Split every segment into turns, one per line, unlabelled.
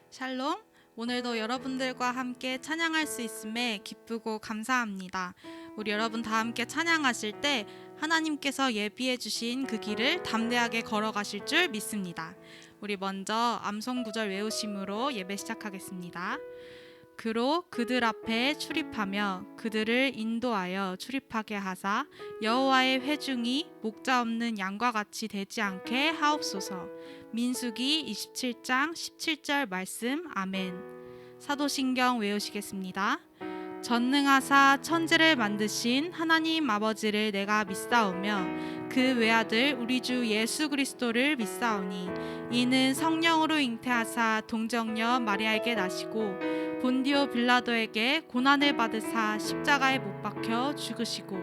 샬롬. 오늘도 여러분들과 함께 찬양할 수 있음에 기쁘고 감사합니다. 우리 여러분 다 함께 찬양하실 때 하나님께서 예비해 주신 그 길을 담대하게 걸어가실 줄 믿습니다. 우리 먼저 암송 구절 외우심으로 예배 시작하겠습니다. 그로 그들 앞에 출입하며 그들을 인도하여 출입하게 하사 여호와의 회중이 목자 없는 양과 같이 되지 않게 하옵소서. 민수기 27장 17절 말씀. 아멘. 사도신경 외우시겠습니다. 전능하사 천지를 만드신 하나님 아버지를 내가 믿사오며 그 외아들 우리 주 예수 그리스도를 믿사오니 이는 성령으로 잉태하사 동정녀 마리아에게 나시고 본디오 빌라도에게 고난을 받으사 십자가에 못 박혀 죽으시고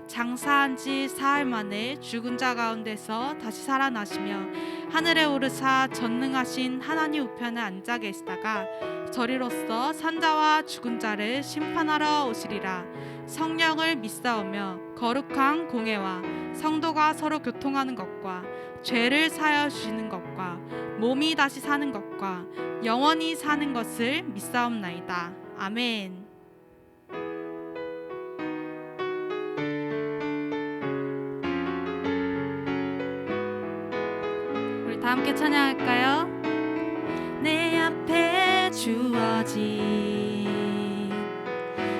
장사한 지 사흘 만에 죽은 자 가운데서 다시 살아나시며 하늘에 오르사 전능하신 하나님 우편에 앉아 계시다가 저리로서 산자와 죽은 자를 심판하러 오시리라. 성령을 믿사오며 거룩한 공회와 성도가 서로 교통하는 것과 죄를 사하여 주시는 것과 몸이 다시 사는 것과 영원히 사는 것을 믿사옵나이다. 아멘. 우리 다 함께 찬양할까요? 내 앞에 주어진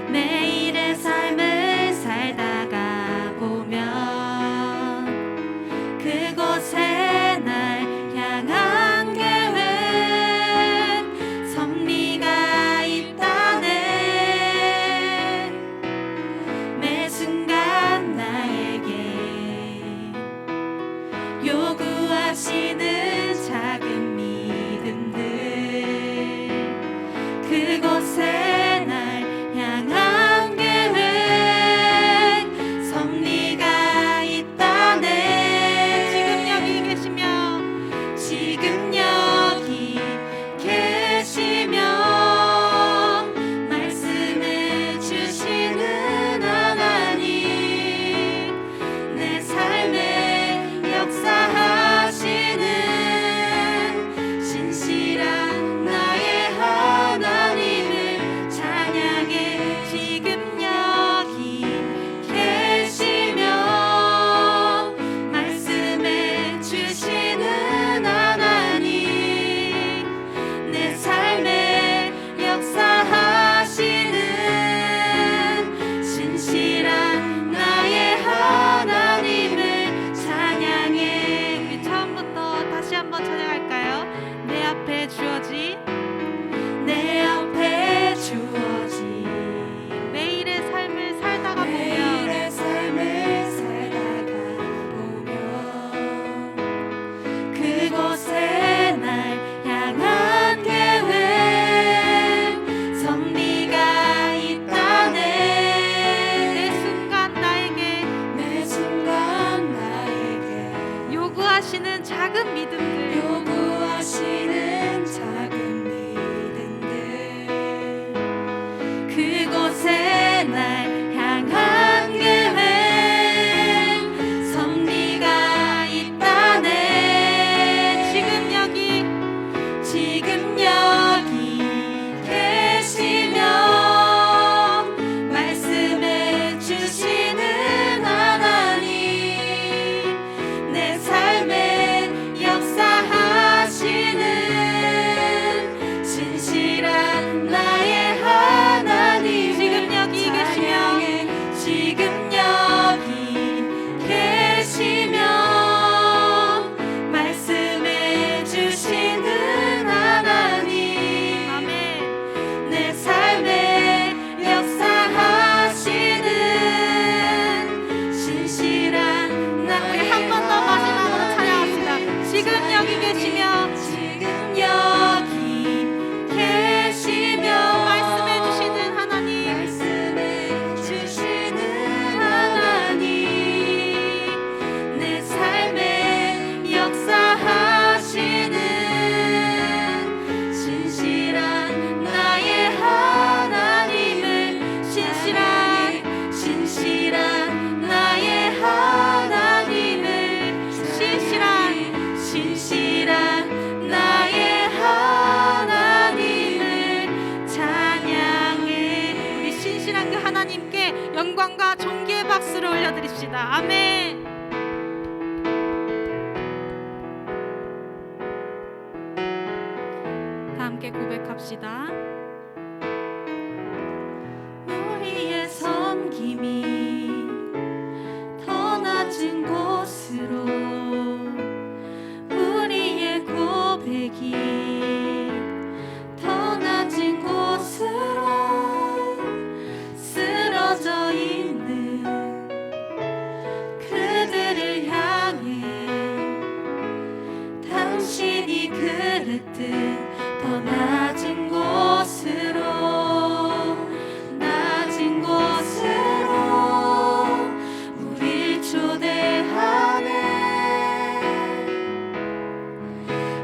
매일의 삶을 살다가 보면 그곳에 날 향한 계획 섭리가 있다네. 매 순간 나에게 요구하시는 작은 그곳에 날 향한 계획 섭리가 있다네. 지금 여기 계시며 말씀해 주시는 하나님, 내 삶에 역사하시는 신실한 나의 하나님을 찬양해. 지금 여기 계시며 말씀해 주시는 하나님, 내 삶에 역사하시는 신실한 나의 하나님을 찬양해. 우리 처음부터 다시 한번 찬양할까요? 내 앞에 주어진 매일의 삶을 살다가 보면 그곳에 날 향한 계획 섭리가 있다네. 매 순간 나에게 요구하시는 작은 믿음들 그곳에 날 향한 계획 섭리가 있다네. 지금 여기 계시며 말씀해 주시는 하나님, 내 삶에 역사하시는 감사드립시다. 아멘. 다 함께 고백합시다. 우리의 섬김이 더 낮은 곳으로, 우리의 고백이 더 낮은 곳으로 쓰러져 있는 그들을 향해 당신이 그랬듯 더 낮은 곳으로, 낮은 곳으로 우릴 초대하네.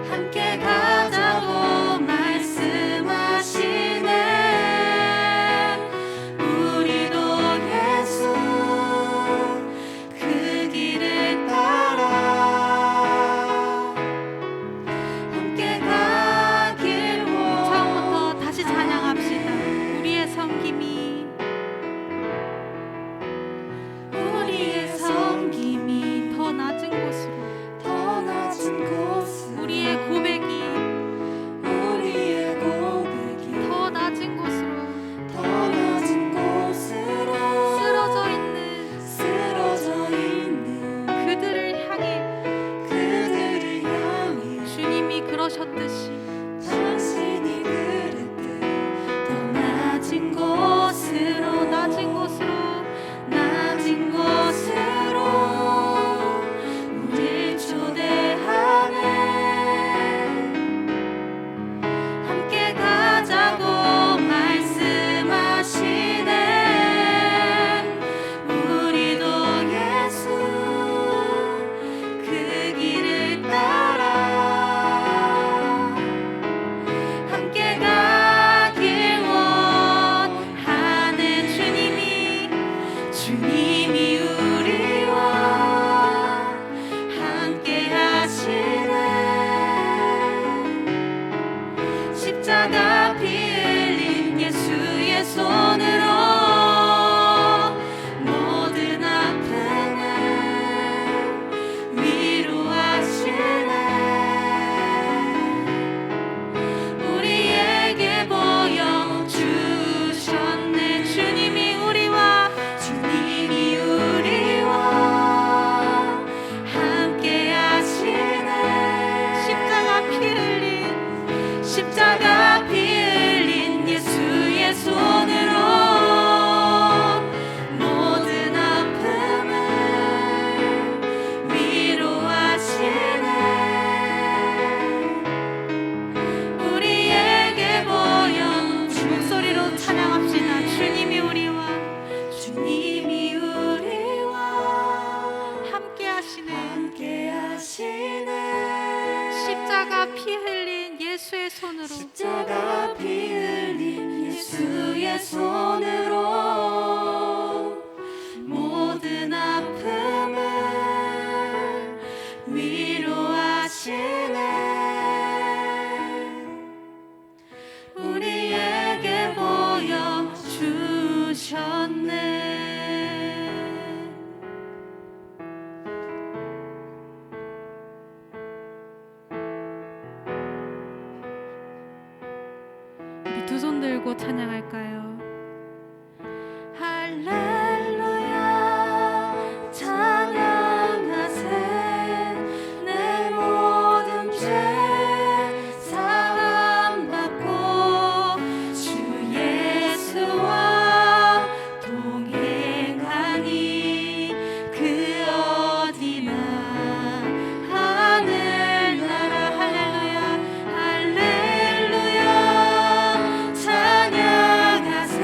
함께 가자고 말씀하시네. 우리도 예수 그 길을 따라 함께 가길 원. 처음부터 다시 찬양합시다. 우리의 섬김이, 우리의 섬김이 더 낮은 곳으로, 더 낮은 곳으로 우리의 고백이, 우리의 고백이 더 낮은 곳으로, 더 낮은 곳으로 쓰러져 있는 그들을 향해, 그들을 향해 주님이 그러셨듯이 당신이 그랬듯 더 낮은 곳으로, 낮은 곳으로, 낮은 곳으로 우릴 초대하네. 함께 가자고 말씀하시네. 우리도 예수 그 길을 따라 함께 가길 원하네. 주님이 우리와 함께 하시네. 십자가 피 흘린 예수의 손으로 모든 아픔을 위로하시네. 우리에게 보여주셨네. 주님이 우리와 함께 하시네. 십자가 피 흘린 예수의 손으로 모든 아픔을 위로하시네. 우리에게 보여준 목소리로 찬양합시다. 주님이 우리와 함께 하시네. 십자가 피 흘린 예수의 손으로, 십자가 피 흘린 예수의 손으로 모든 아픔을 위로하시네. 우리에게 보여주셨네. 두 손 들고 찬양할까요? 할렐루야 찬양하세. 내 모든 죄 사함받고 주 예수와 동행하니 그 어디나 하늘나라. 할렐루야 찬양하세.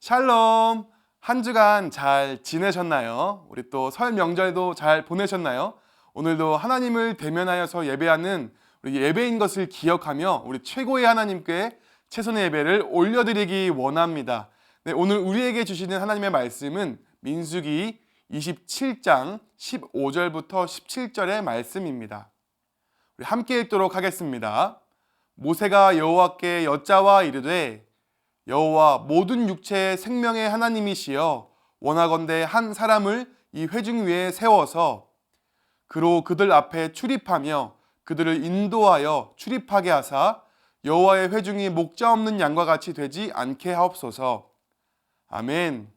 샬롬! 한 주간 잘 지내셨나요? 우리 또 설 명절도 잘 보내셨나요? 오늘도 하나님을 대면하여서 예배하는 우리 예배인 것을 기억하며 우리 최고의 하나님께 최선의 예배를 올려드리기 원합니다. 네, 오늘 우리에게 주시는 하나님의 말씀은 민수기 27장 15절부터 17절의 말씀입니다. 우리 함께 읽도록 하겠습니다. 모세가 여호와께 여짜와 이르되 여호와 모든 육체의 생명의 하나님이시여 원하건대 한 사람을 이 회중 위에 세워서 그로 그들 앞에 출입하며 그들을 인도하여 출입하게 하사 여호와의 회중이 목자 없는 양과 같이 되지 않게 하옵소서. 아멘.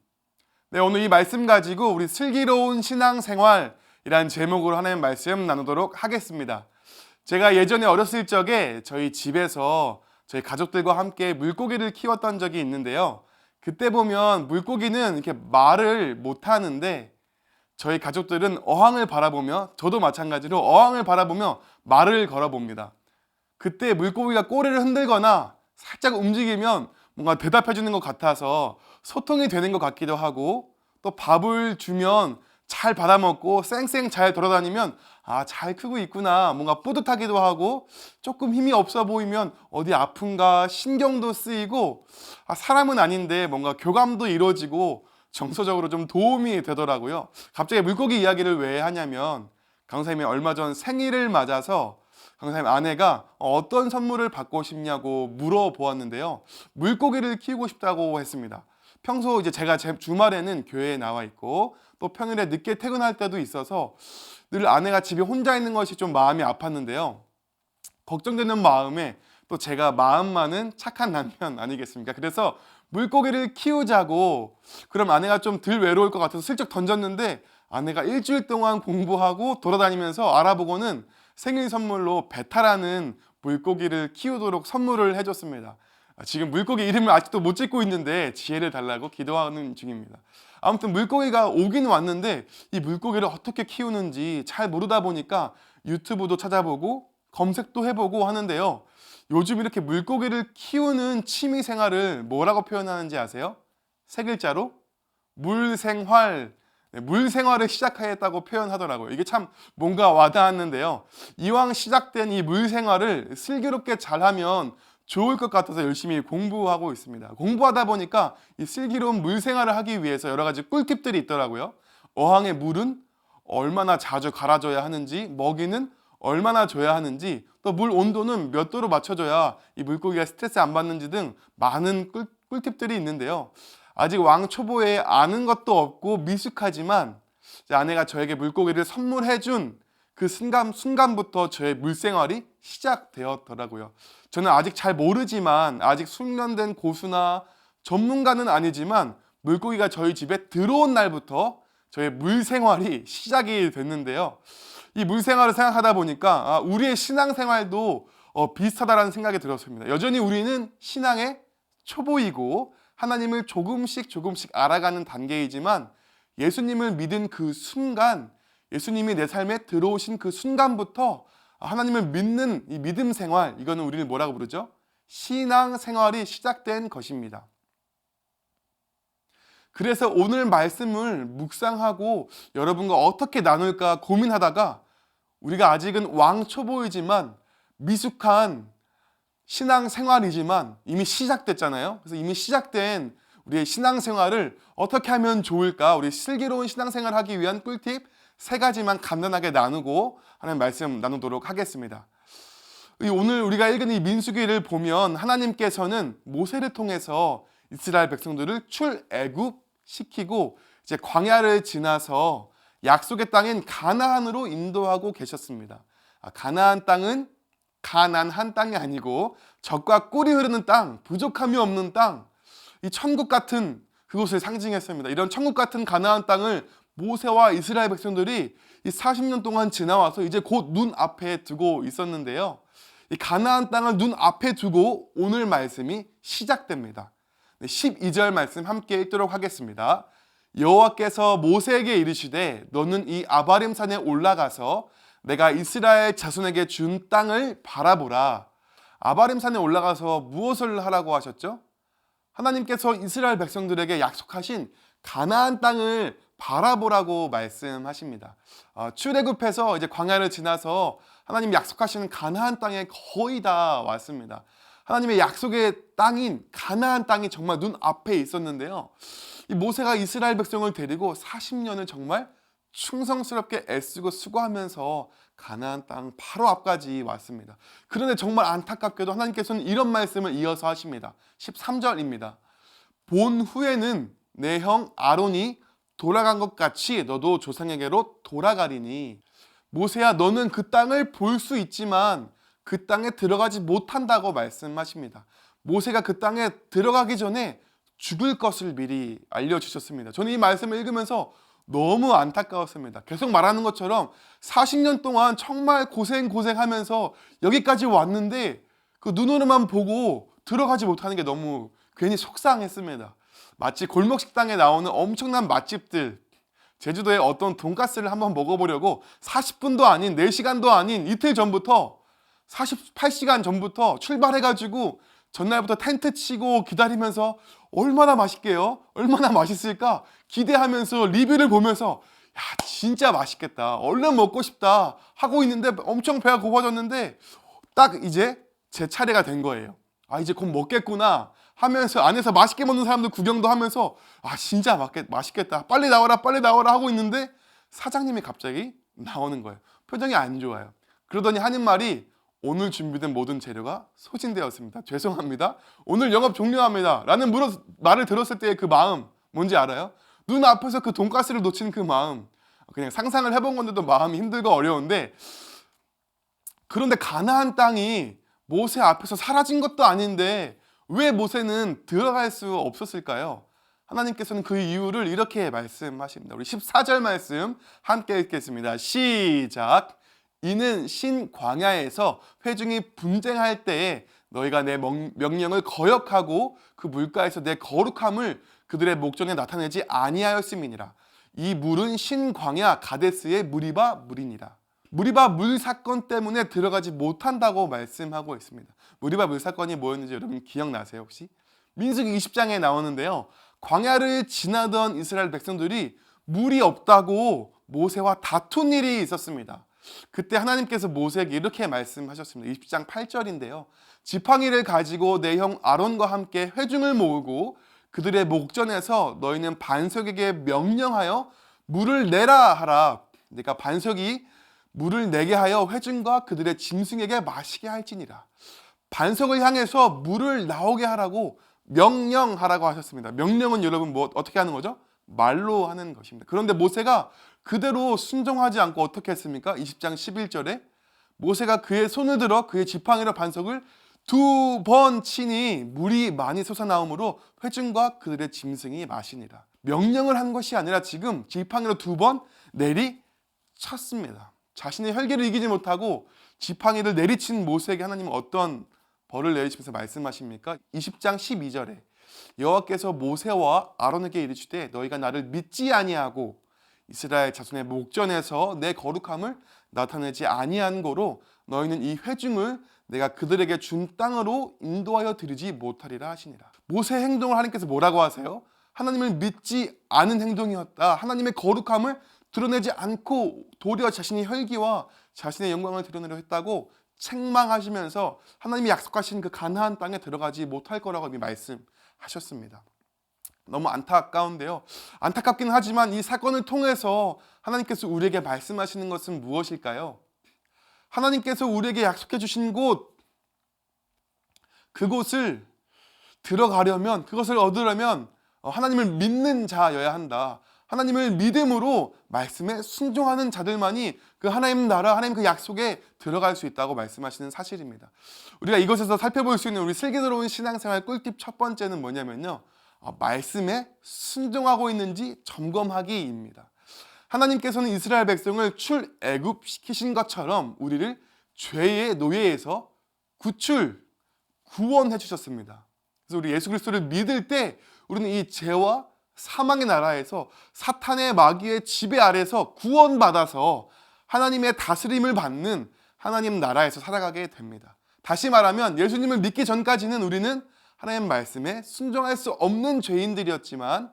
네, 오늘 이 말씀 가지고 우리 슬기로운 신앙생활이란 제목으로 하나님 말씀 나누도록 하겠습니다. 제가 예전에 어렸을 적에 저희 집에서 저희 가족들과 함께 물고기를 키웠던 적이 있는데요. 그때 보면 물고기는 이렇게 말을 못 하는데 저희 가족들은 어항을 바라보며, 저도 마찬가지로 어항을 바라보며 말을 걸어봅니다. 그때 물고기가 꼬리를 흔들거나 살짝 움직이면 뭔가 대답해 주는 것 같아서 소통이 되는 것 같기도 하고, 또 밥을 주면 잘 받아먹고 쌩쌩 잘 돌아다니면 잘 크고 있구나, 뭔가 뿌듯하기도 하고, 조금 힘이 없어 보이면 어디 아픈가 신경도 쓰이고, 사람은 아닌데 뭔가 교감도 이루어지고 정서적으로 좀 도움이 되더라고요. 갑자기 물고기 이야기를 왜 하냐면, 강사님이 얼마 전 생일을 맞아서 강사님 아내가 어떤 선물을 받고 싶냐고 물어보았는데요. 물고기를 키우고 싶다고 했습니다. 평소 이제 제가 주말에는 교회에 나와 있고 또 평일에 늦게 퇴근할 때도 있어서 늘 아내가 집에 혼자 있는 것이 좀 마음이 아팠는데요. 걱정되는 마음에 또 제가 마음만은 착한 남편 아니겠습니까? 그래서 물고기를 키우자고, 그럼 아내가 좀 덜 외로울 것 같아서 슬쩍 던졌는데 아내가 일주일 동안 공부하고 돌아다니면서 알아보고는 생일 선물로 베타라는 물고기를 키우도록 선물을 해줬습니다. 지금 물고기 이름을 아직도 못 짓고 있는데 지혜를 달라고 기도하는 중입니다. 아무튼 물고기가 오긴 왔는데 이 물고기를 어떻게 키우는지 잘 모르다 보니까 유튜브도 찾아보고 검색도 해보고 하는데요. 요즘 이렇게 물고기를 키우는 취미 생활을 뭐라고 표현하는지 아세요? 세 글자로 물생활. 물생활을 시작하였다고 표현하더라고요. 이게 참 뭔가 와닿았는데요. 이왕 시작된 이 물생활을 슬기롭게 잘하면 좋을 것 같아서 열심히 공부하고 있습니다. 공부하다 보니까 이 슬기로운 물생활을 하기 위해서 여러 가지 꿀팁들이 있더라고요. 어항의 물은 얼마나 자주 갈아줘야 하는지, 먹이는 얼마나 줘야 하는지, 또 물 온도는 몇 도로 맞춰줘야 이 물고기가 스트레스 안 받는지 등 많은 꿀팁들이 있는데요. 아직 왕 초보에 아는 것도 없고 미숙하지만 아내가 저에게 물고기를 선물해준 그 순간부터 저의 물생활이 시작되었더라고요. 저는 아직 잘 모르지만, 아직 숙련된 고수나 전문가는 아니지만 물고기가 저희 집에 들어온 날부터 저의 물생활이 시작이 됐는데요. 이 물생활을 생각하다 보니까 우리의 신앙생활도 비슷하다는 생각이 들었습니다. 여전히 우리는 신앙의 초보이고 하나님을 조금씩 알아가는 단계이지만, 예수님을 믿은 그 순간, 예수님이 내 삶에 들어오신 그 순간부터 하나님을 믿는 이 믿음 생활, 이거는 우리는 뭐라고 부르죠? 신앙 생활이 시작된 것입니다. 그래서 오늘 말씀을 묵상하고 여러분과 어떻게 나눌까 고민하다가, 우리가 아직은 왕초보이지만 미숙한 신앙생활이지만 이미 시작됐잖아요. 그래서 이미 시작된 우리의 신앙생활을 어떻게 하면 좋을까, 우리 슬기로운 신앙생활을 하기 위한 꿀팁 3가지만 간단하게 나누고 하나님 말씀 나누도록 하겠습니다. 오늘 우리가 읽은 이 민수기를 보면 하나님께서는 모세를 통해서 이스라엘 백성들을 출애굽시키고 이제 광야를 지나서 약속의 땅인 가나안으로 인도하고 계셨습니다. 가나안 땅은 가난한 땅이 아니고 젖과 꿀이 흐르는 땅, 부족함이 없는 땅, 이 천국 같은 그곳을 상징했습니다. 이런 천국 같은 가나안 땅을 모세와 이스라엘 백성들이 이 40년 동안 지나와서 이제 곧 눈앞에 두고 있었는데요. 이 가나안 땅을 눈앞에 두고 오늘 말씀이 시작됩니다. 12절 말씀 함께 읽도록 하겠습니다. 여호와께서 모세에게 이르시되 너는 이 아바림 산에 올라가서 내가 이스라엘 자손에게 준 땅을 바라보라. 아바림 산에 올라가서 무엇을 하라고 하셨죠? 하나님께서 이스라엘 백성들에게 약속하신 가나안 땅을 바라보라고 말씀하십니다. 출애굽해서 이제 광야를 지나서 하나님이 약속하시는 가나안 땅에 거의 다 왔습니다. 하나님의 약속의 땅인 가나안 땅이 정말 눈앞에 있었는데요. 이 모세가 이스라엘 백성을 데리고 40년을 정말 충성스럽게 애쓰고 수고하면서 가나안 땅 바로 앞까지 왔습니다. 그런데 정말 안타깝게도 하나님께서는 이런 말씀을 이어서 하십니다. 13절입니다. 본 후에는 내 형 아론이 돌아간 것 같이 너도 조상에게로 돌아가리니. 모세야, 너는 그 땅을 볼 수 있지만 그 땅에 들어가지 못한다고 말씀하십니다. 모세가 그 땅에 들어가기 전에 죽을 것을 미리 알려주셨습니다. 저는 이 말씀을 읽으면서 너무 안타까웠습니다. 계속 말하는 것처럼 40년 동안 정말 고생하면서 여기까지 왔는데 그 눈으로만 보고 들어가지 못하는 게 너무 괜히 속상했습니다. 마치 골목 식당에 나오는 엄청난 맛집들, 제주도에 어떤 돈가스를 한번 먹어보려고 40분도 아닌 4시간도 아닌 이틀 전부터 48시간 전부터 출발해가지고 전날부터 텐트 치고 기다리면서 얼마나 맛있게요? 얼마나 맛있을까? 기대하면서 리뷰를 보면서 야, 진짜 맛있겠다. 얼른 먹고 싶다 하고 있는데 엄청 배가 고파졌는데 딱 이제 제 차례가 된 거예요. 이제 곧 먹겠구나 하면서 안에서 맛있게 먹는 사람들 구경도 하면서 진짜 맛있겠다. 빨리 나와라 하고 있는데 사장님이 갑자기 나오는 거예요. 표정이 안 좋아요. 그러더니 하는 말이 오늘 준비된 모든 재료가 소진되었습니다. 죄송합니다. 오늘 영업 종료합니다. 라는 말을 들었을 때의 그 마음 뭔지 알아요? 눈앞에서 그 돈가스를 놓친 그 마음. 그냥 상상을 해본 건데도 마음이 힘들고 어려운데, 그런데 가나안 땅이 모세 앞에서 사라진 것도 아닌데 왜 모세는 들어갈 수 없었을까요? 하나님께서는 그 이유를 이렇게 말씀하십니다. 우리 14절 말씀 함께 읽겠습니다. 시작. 이는 신 광야에서 회중이 분쟁할 때에 너희가 내 명령을 거역하고 그 물가에서 내 거룩함을 그들의 목전에 나타내지 아니하였음이니라. 이 물은 신 광야 가데스의 무리바 물이니라. 무리바 물 사건 때문에 들어가지 못한다고 말씀하고 있습니다. 무리바 물 사건이 뭐였는지 여러분 기억나세요 혹시? 민수기 20장에 나오는데요. 광야를 지나던 이스라엘 백성들이 물이 없다고 모세와 다툰 일이 있었습니다. 그때 하나님께서 모세에게 이렇게 말씀하셨습니다. 20장 8절인데요. 지팡이를 가지고 내 형 아론과 함께 회중을 모으고 그들의 목전에서 너희는 반석에게 명령하여 물을 내라 하라. 그러니까 반석이 물을 내게 하여 회중과 그들의 짐승에게 마시게 할지니라. 반석을 향해서 물을 나오게 하라고 명령하라고 하셨습니다. 명령은 여러분 어떻게 하는 거죠? 말로 하는 것입니다. 그런데 모세가 그대로 순종하지 않고 어떻게 했습니까? 20장 11절에 모세가 그의 손을 들어 그의 지팡이로 반석을 2번 치니 물이 많이 솟아나오므로 회중과 그들의 짐승이 마시니라. 명령을 한 것이 아니라 지금 지팡이로 2번 내리쳤습니다. 자신의 혈기를 이기지 못하고 지팡이를 내리친 모세에게 하나님은 어떤 벌을 내리시면서 말씀하십니까? 20장 12절에 여호와께서 모세와 아론에게 이르시되 너희가 나를 믿지 아니하고 이스라엘 자손의 목전에서 내 거룩함을 나타내지 아니한 고로 너희는 이 회중을 내가 그들에게 준 땅으로 인도하여 드리지 못하리라 하시니라. 모세의 행동을 하나님께서 뭐라고 하세요? 하나님을 믿지 않은 행동이었다. 하나님의 거룩함을 드러내지 않고 도리어 자신의 혈기와 자신의 영광을 드러내려 했다고 책망하시면서 하나님이 약속하신 그 가나안 땅에 들어가지 못할 거라고 이미 말씀하셨습니다. 너무 안타까운데요. 안타깝긴 하지만 이 사건을 통해서 하나님께서 우리에게 말씀하시는 것은 무엇일까요? 하나님께서 우리에게 약속해 주신 그곳을 들어가려면, 그것을 얻으려면 하나님을 믿는 자여야 한다. 하나님을 믿음으로 말씀에 순종하는 자들만이 그 하나님 나라, 하나님 그 약속에 들어갈 수 있다고 말씀하시는 사실입니다. 우리가 이것에서 살펴볼 수 있는 우리 슬기로운 신앙생활 꿀팁 첫 번째는 뭐냐면요. 말씀에 순종하고 있는지 점검하기입니다. 하나님께서는 이스라엘 백성을 출애굽시키신 것처럼 우리를 죄의 노예에서 구원해 주셨습니다. 그래서 우리 예수 그리스도를 믿을 때 우리는 이 죄와 사망의 나라에서 사탄의 마귀의 지배 아래서 구원받아서 하나님의 다스림을 받는 하나님 나라에서 살아가게 됩니다. 다시 말하면 예수님을 믿기 전까지는 우리는 하나님의 말씀에 순종할 수 없는 죄인들이었지만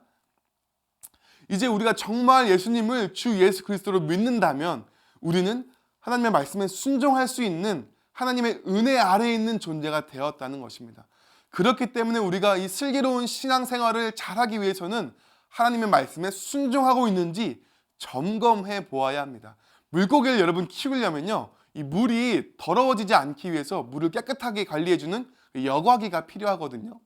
이제 우리가 정말 예수님을 주 예수 그리스도로 믿는다면 우리는 하나님의 말씀에 순종할 수 있는 하나님의 은혜 아래에 있는 존재가 되었다는 것입니다. 그렇기 때문에 우리가 이 슬기로운 신앙생활을 잘하기 위해서는 하나님의 말씀에 순종하고 있는지 점검해 보아야 합니다. 물고기를 여러분 키우려면요, 이 물이 더러워지지 않기 위해서 물을 깨끗하게 관리해주는 여과기가 필요하거든요.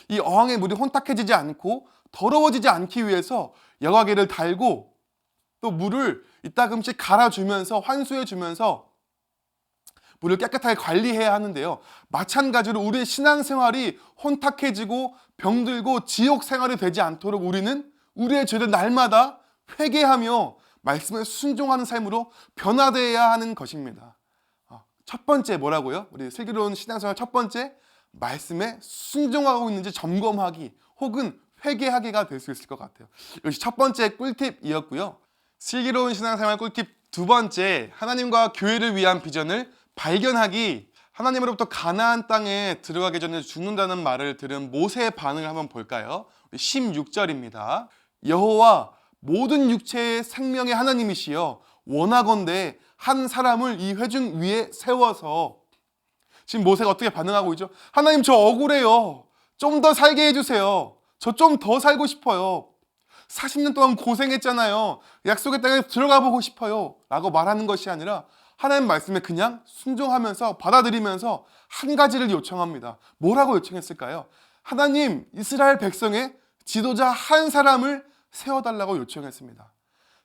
이 어항의 물이 혼탁해지지 않고 더러워지지 않기 위해서 여과기를 달고 또 물을 이따금씩 갈아주면서 환수해주면서 물을 깨끗하게 관리해야 하는데요. 마찬가지로 우리의 신앙생활이 혼탁해지고 병들고 지옥 생활이 되지 않도록 우리는 우리의 죄를 날마다 회개하며 말씀에 순종하는 삶으로 변화되어야 하는 것입니다. 첫 번째 뭐라고요? 우리 슬기로운 신앙생활 첫 번째, 말씀에 순종하고 있는지 점검하기 혹은 회개하기가 될 수 있을 것 같아요. 이것이 첫 번째 꿀팁이었고요. 슬기로운 신앙생활 꿀팁 두 번째, 하나님과 교회를 위한 비전을 발견하기. 하나님으로부터 가나안 땅에 들어가기 전에 죽는다는 말을 들은 모세의 반응을 한번 볼까요? 16절입니다. 여호와 모든 육체의 생명의 하나님이시여 원하건대 한 사람을 이 회중 위에 세워서. 지금 모세가 어떻게 반응하고 있죠? 하나님, 저 억울해요. 좀 더 살게 해주세요. 저 좀 더 살고 싶어요. 40년 동안 고생했잖아요. 약속의 땅에 들어가 보고 싶어요. 라고 말하는 것이 아니라 하나님 말씀에 그냥 순종하면서 받아들이면서 한 가지를 요청합니다. 뭐라고 요청했을까요? 하나님, 이스라엘 백성의 지도자 한 사람을 세워달라고 요청했습니다.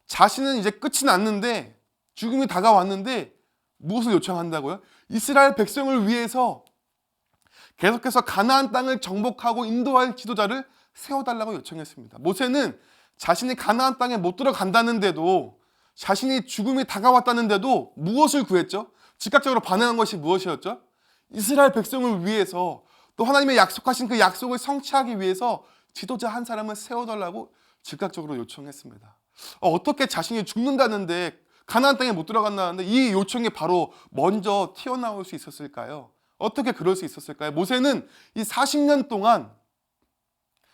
자신은 이제 끝이 났는데, 죽음이 다가왔는데 무엇을 요청한다고요? 이스라엘 백성을 위해서 계속해서 가나안 땅을 정복하고 인도할 지도자를 세워달라고 요청했습니다. 모세는 자신이 가나안 땅에 못 들어간다는데도, 자신이 죽음이 다가왔다는데도 무엇을 구했죠? 즉각적으로 반응한 것이 무엇이었죠? 이스라엘 백성을 위해서, 또 하나님의 약속하신 그 약속을 성취하기 위해서 지도자 한 사람을 세워달라고 즉각적으로 요청했습니다. 어떻게 자신이 죽는다는데, 가나안 땅에 못 들어간다는데 이 요청이 바로 먼저 튀어나올 수 있었을까요? 어떻게 그럴 수 있었을까요? 모세는 이 40년 동안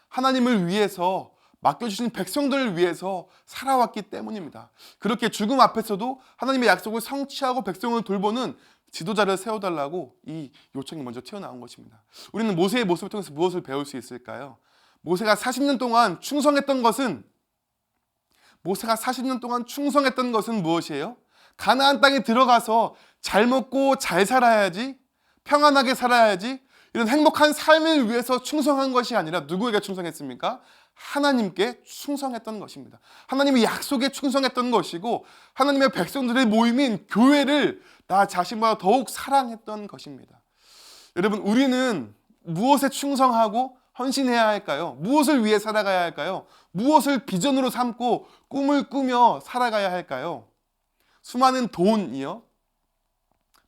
하나님을 위해서, 맡겨주신 백성들을 위해서 살아왔기 때문입니다. 그렇게 죽음 앞에서도 하나님의 약속을 성취하고 백성을 돌보는 지도자를 세워달라고 이 요청이 먼저 튀어나온 것입니다. 우리는 모세의 모습을 통해서 무엇을 배울 수 있을까요? 모세가 40년 동안 충성했던 것은 무엇이에요? 가나안 땅에 들어가서 잘 먹고 잘 살아야지, 평안하게 살아야지, 이런 행복한 삶을 위해서 충성한 것이 아니라 누구에게 충성했습니까? 하나님께 충성했던 것입니다. 하나님의 약속에 충성했던 것이고, 하나님의 백성들의 모임인 교회를 나 자신보다 더욱 사랑했던 것입니다. 여러분, 우리는 무엇에 충성하고 헌신해야 할까요? 무엇을 위해 살아가야 할까요? 무엇을 비전으로 삼고 꿈을 꾸며 살아가야 할까요? 수많은 돈이요?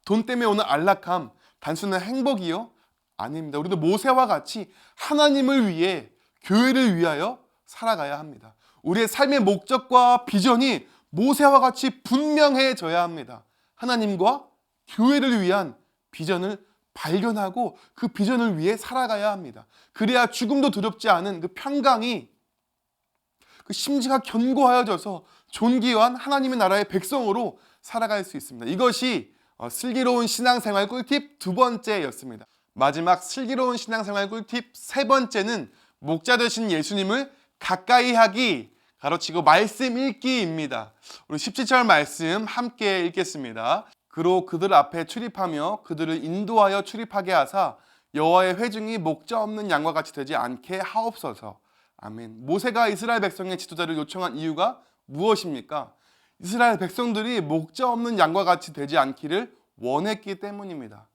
돈 때문에 오는 안락함, 단순한 행복이요? 아닙니다. 우리도 모세와 같이 하나님을 위해, 교회를 위하여 살아가야 합니다. 우리의 삶의 목적과 비전이 모세와 같이 분명해져야 합니다. 하나님과 교회를 위한 비전을 발견하고 그 비전을 위해 살아가야 합니다. 그래야 죽음도 두렵지 않은 그 평강이, 그 심지가 견고하여져서 존귀한 하나님의 나라의 백성으로 살아갈 수 있습니다. 이것이 슬기로운 신앙생활 꿀팁 두 번째였습니다. 마지막 슬기로운 신앙생활 꿀팁 세 번째는 목자 되신 예수님을 가까이 하기, 가로치고 말씀 읽기입니다. 우리 17절 말씀 함께 읽겠습니다. 그로 그들 앞에 출입하며 그들을 인도하여 출입하게 하사 여호와의 회중이 목자 없는 양과 같이 되지 않게 하옵소서. 아멘. 모세가 이스라엘 백성의 지도자를 요청한 이유가 무엇입니까? 이스라엘 백성들이 목자 없는 양과 같이 되지 않기를 원했기 때문입니다.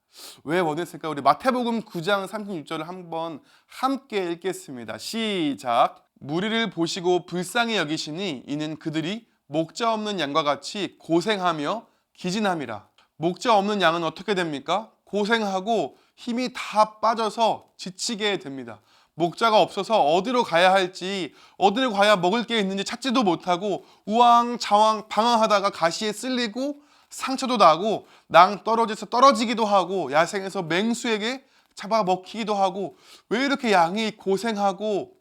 왜 원했을까? 우리 마태복음 9장 36절을 한번 함께 읽겠습니다. 시작. 무리를 보시고 불쌍히 여기시니 이는 그들이 목자 없는 양과 같이 고생하며 기진함이라. 목자 없는 양은 어떻게 됩니까? 고생하고 힘이 다 빠져서 지치게 됩니다. 목자가 없어서 어디로 가야 할지, 어디로 가야 먹을 게 있는지 찾지도 못하고 우왕좌왕 방황하다가 가시에 쓸리고 상처도 나고 낭 떨어져서 떨어지기도 하고 야생에서 맹수에게 잡아 먹히기도 하고 왜 이렇게 양이 고생하고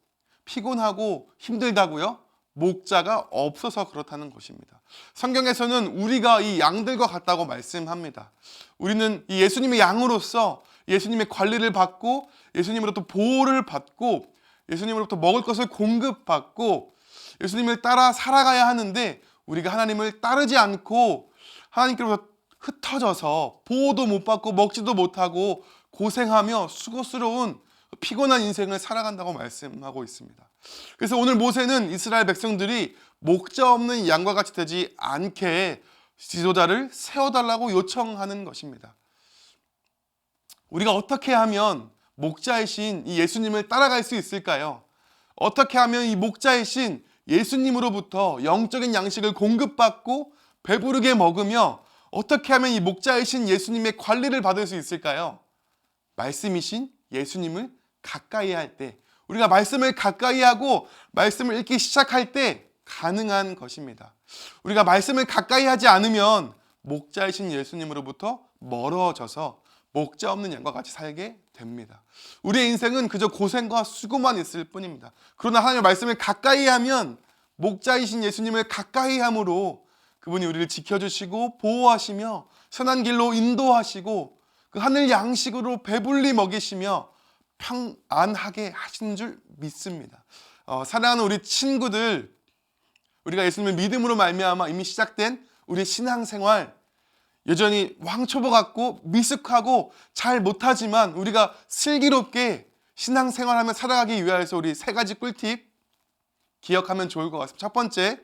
피곤하고 힘들다고요? 목자가 없어서 그렇다는 것입니다. 성경에서는 우리가 이 양들과 같다고 말씀합니다. 우리는 이 예수님의 양으로서 예수님의 관리를 받고 예수님으로부터 보호를 받고 예수님으로부터 먹을 것을 공급받고 예수님을 따라 살아가야 하는데 우리가 하나님을 따르지 않고 하나님께로부터 흩어져서 보호도 못 받고 먹지도 못하고 고생하며 수고스러운 피곤한 인생을 살아간다고 말씀하고 있습니다. 그래서 오늘 모세는 이스라엘 백성들이 목자 없는 양과 같이 되지 않게 지도자를 세워달라고 요청하는 것입니다. 우리가 어떻게 하면 목자이신 이 예수님을 따라갈 수 있을까요? 어떻게 하면 이 목자이신 예수님으로부터 영적인 양식을 공급받고 배부르게 먹으며 어떻게 하면 이 목자이신 예수님의 관리를 받을 수 있을까요? 말씀이신 예수님을 가까이 할 때, 우리가 말씀을 가까이 하고 말씀을 읽기 시작할 때 가능한 것입니다. 우리가 말씀을 가까이 하지 않으면 목자이신 예수님으로부터 멀어져서 목자 없는 양과 같이 살게 됩니다. 우리의 인생은 그저 고생과 수고만 있을 뿐입니다. 그러나 하나님의 말씀을 가까이 하면 목자이신 예수님을 가까이 함으로 그분이 우리를 지켜주시고 보호하시며 선한 길로 인도하시고 그 하늘 양식으로 배불리 먹이시며 평안하게 하시는 줄 믿습니다. 사랑하는 우리 친구들, 우리가 예수님을 믿음으로 말미암아 이미 시작된 우리 신앙생활, 여전히 왕초보 같고 미숙하고 잘 못하지만 우리가 슬기롭게 신앙생활하며 살아가기 위하여서 우리 세 가지 꿀팁 기억하면 좋을 것 같습니다. 첫 번째,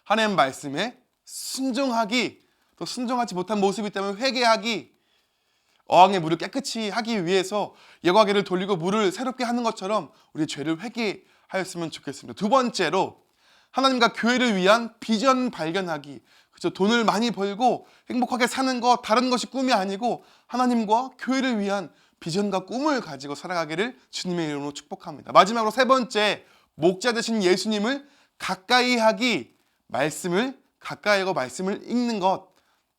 하나님 말씀에 순종하기, 또 순종하지 못한 모습이 있다면 회개하기, 어항의 물을 깨끗이 하기 위해서 여과기를 돌리고 물을 새롭게 하는 것처럼 우리 죄를 회개하였으면 좋겠습니다. 두 번째로, 하나님과 교회를 위한 비전 발견하기. 그렇죠? 돈을 많이 벌고 행복하게 사는 것, 다른 것이 꿈이 아니고 하나님과 교회를 위한 비전과 꿈을 가지고 살아가기를 주님의 이름으로 축복합니다. 마지막으로 세 번째, 목자 되신 예수님을 가까이 하기, 말씀을 가까이 하고 말씀을 읽는 것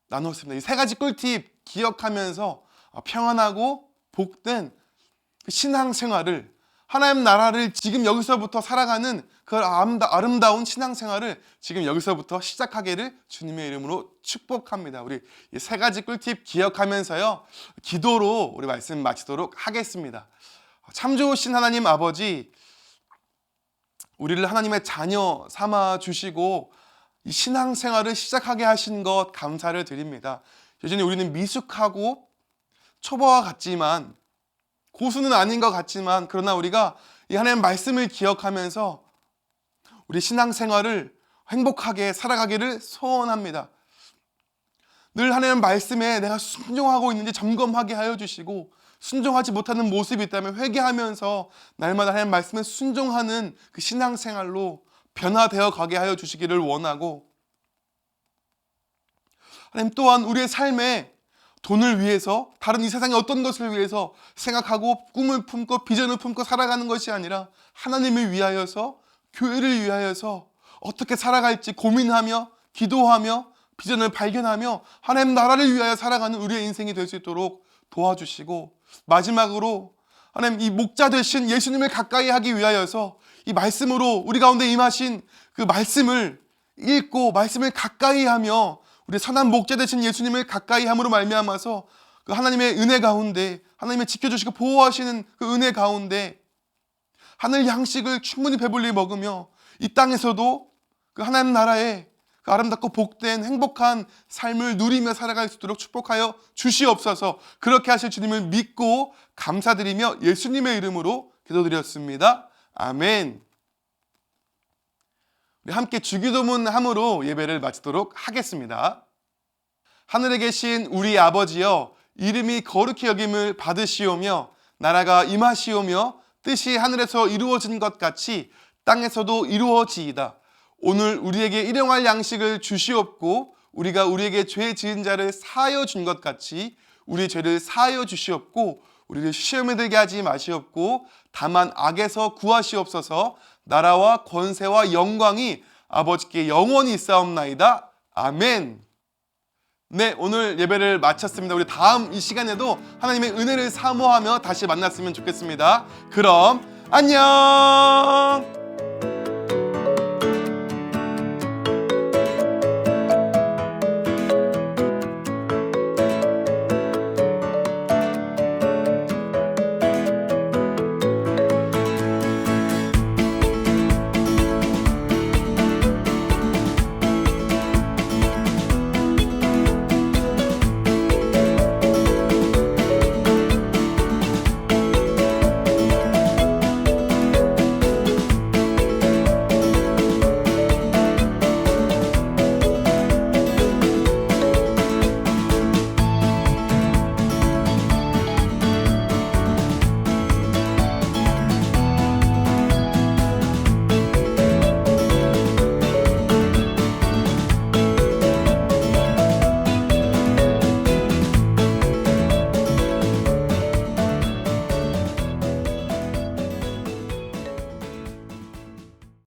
나눴습니다. 이 세 가지 꿀팁 기억하면서 평안하고 복된 그 신앙생활을, 하나님 나라를 지금 여기서부터 살아가는 그 아름다운 신앙생활을 지금 여기서부터 시작하기를 주님의 이름으로 축복합니다. 우리 이 세 가지 꿀팁 기억하면서요, 기도로 우리 말씀 마치도록 하겠습니다. 참 좋으신 하나님 아버지, 우리를 하나님의 자녀 삼아 주시고 이 신앙생활을 시작하게 하신 것 감사를 드립니다. 여전히 우리는 미숙하고 초보와 같지만, 고수는 아닌 것 같지만, 그러나 우리가 이 하나님의 말씀을 기억하면서 우리 신앙생활을 행복하게 살아가기를 소원합니다. 늘 하나님의 말씀에 내가 순종하고 있는지 점검하게 하여 주시고, 순종하지 못하는 모습이 있다면 회개하면서 날마다 하나님의 말씀에 순종하는 그 신앙생활로 변화되어 가게 하여 주시기를 원하고, 하나님 또한 우리의 삶에 돈을 위해서, 다른 이 세상의 어떤 것을 위해서 생각하고 꿈을 품고 비전을 품고 살아가는 것이 아니라 하나님을 위하여서, 교회를 위하여서 어떻게 살아갈지 고민하며 기도하며 비전을 발견하며 하나님 나라를 위하여 살아가는 우리의 인생이 될 수 있도록 도와주시고, 마지막으로 하나님 이 목자 되신 예수님을 가까이 하기 위하여서 이 말씀으로 우리 가운데 임하신 그 말씀을 읽고 말씀을 가까이 하며 우리 선한 목자 되신 예수님을 가까이 함으로 말미암아서 그 하나님의 은혜 가운데, 하나님의 지켜주시고 보호하시는 그 은혜 가운데 하늘 양식을 충분히 배불리 먹으며 이 땅에서도 그 하나님 나라의 그 아름답고 복된 행복한 삶을 누리며 살아갈 수 있도록 축복하여 주시옵소서. 그렇게 하실 주님을 믿고 감사드리며 예수님의 이름으로 기도드렸습니다. 아멘. 우리 함께 주기도문 함으로 예배를 마치도록 하겠습니다. 하늘에 계신 우리 아버지여, 이름이 거룩히 여김을 받으시오며 나라가 임하시오며 뜻이 하늘에서 이루어진 것 같이 땅에서도 이루어지이다. 오늘 우리에게 일용할 양식을 주시옵고 우리가 우리에게 죄 지은 자를 사하여 준 것 같이 우리 죄를 사하여 주시옵고 우리를 시험에 들게 하지 마시옵고 다만 악에서 구하시옵소서. 나라와 권세와 영광이 아버지께 영원히 있사옵나이다. 아멘. 네, 오늘 예배를 마쳤습니다. 우리 다음 이 시간에도 하나님의 은혜를 사모하며 다시 만났으면 좋겠습니다. 그럼 안녕.